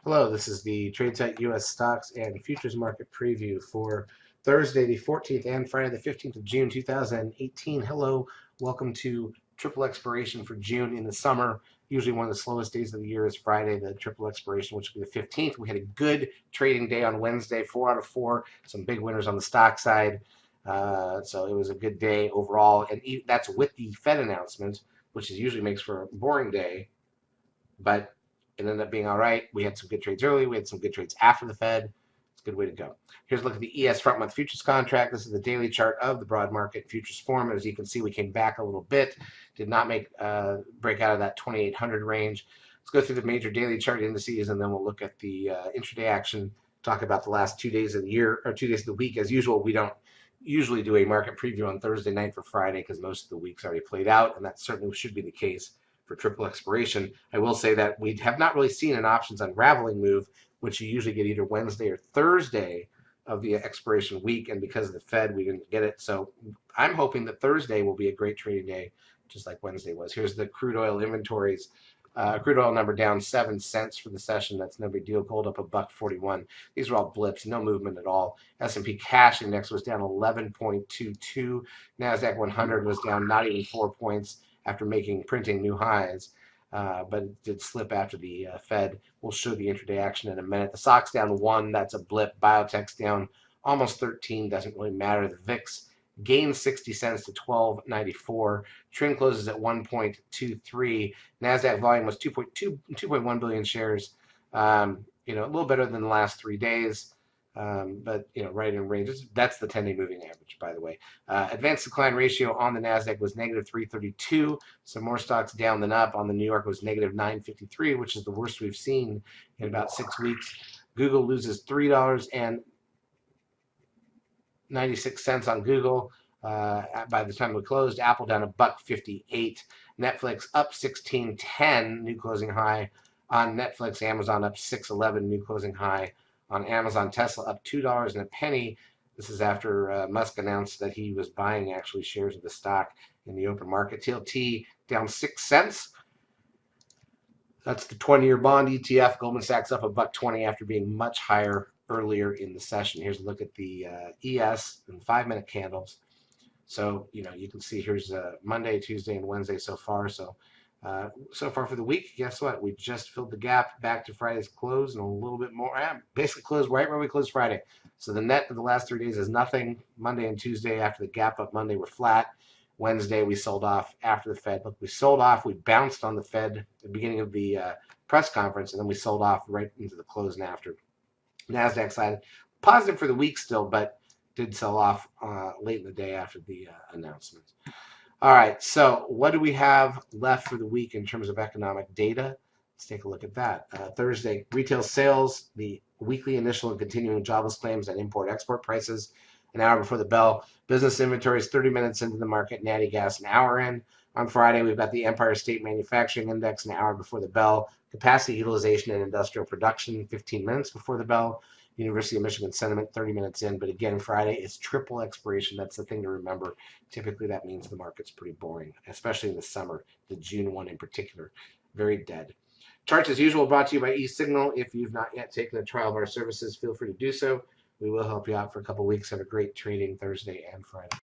Hello, this is the Tradesight U.S. Stocks and Futures Market Preview for Thursday, the 14th and Friday, the 15th of June, 2018. Hello, welcome to triple expiration for June in the summer. Usually one of the slowest days of the year is Friday, the triple expiration, which will be the 15th. We had a good trading day on Wednesday, 4 out of 4, some big winners on the stock side. So it was a good day overall, and that's with the Fed announcement, which usually makes for a boring day, but it ended up being all right. We had some good trades early. We had some good trades after the Fed. It's a good way to go. Here's a look at the ES front month futures contract. This is the daily chart of the broad market futures form. As you can see, we came back a little bit. Did not break out of that 2,800 range. Let's go through the major daily chart indices, and then we'll look at the intraday action. Talk about the last 2 days of the year, or 2 days of the week. As usual, we don't usually do a market preview on Thursday night for Friday because most of the week's already played out, and that certainly should be the case for triple expiration. I will say that we have not really seen an options unraveling move, which you usually get either Wednesday or Thursday of the expiration week, and because of the Fed, we didn't get it. So I'm hoping that Thursday will be a great trading day, just like Wednesday was. Here's the crude oil inventories. Crude oil number down 7 cents for the session. That's no big deal. Gold up $1.41. These are all blips, no movement at all. S&P cash index was down 11.22. Nasdaq 100 was down not even 4 points after printing new highs, but it did slip after the Fed. We'll show the intraday action in a minute. The SOX down 1. That's a blip. Biotech's down almost 13. Doesn't really matter. The VIX gains 60 cents to 12.94. Trend closes at 1.23. Nasdaq volume was 2.1 billion shares. A little better than the last 3 days. But right in range. That's the 10-day moving average, by the way. Advanced decline ratio on the Nasdaq was negative 332. So more stocks down than up. On the New York was negative 953, which is the worst we've seen in about 6 weeks. Google loses $3.96 on Google by the time we closed. Apple down $1.58. Netflix up 16.10, new closing high on Netflix. Amazon up 6.11, new closing high on Amazon. Tesla up $2 and a penny. This is after Musk announced that he was buying actually shares of the stock in the open market. TLT down 6 cents. That's the 20-year bond ETF. Goldman Sachs up $1.20 after being much higher earlier in the session. Here's a look at the ES and 5-minute candles. So you can see here's Monday, Tuesday, and Wednesday so far. So far for the week, guess what? We just filled the gap back to Friday's close and a little bit more. Basically closed right where we closed Friday. So the net of the last 3 days is nothing. Monday and Tuesday after the gap up Monday were flat. Wednesday we sold off after the Fed. Look, we sold off. We bounced on the Fed at the beginning of the press conference, and then we sold off right into the close and after. Nasdaq side positive for the week still, but did sell off late in the day after the announcement. All right, so what do we have left for the week in terms of economic data? Let's take a look at that. Thursday, retail sales, the weekly initial and continuing jobless claims and import-export prices, an hour before the bell. Business inventories 30 minutes into the market, natty gas an hour in. On Friday, we've got the Empire State Manufacturing Index an hour before the bell. Capacity utilization and industrial production 15 minutes before the bell. University of Michigan sentiment 30 minutes in. But again, Friday is triple expiration. That's the thing to remember. Typically, that means the market's pretty boring, especially in the summer. The June one in particular, very dead. Charts as usual brought to you by eSignal. If you've not yet taken a trial of our services, feel free to do so. We will help you out for a couple weeks. Have a great trading Thursday and Friday.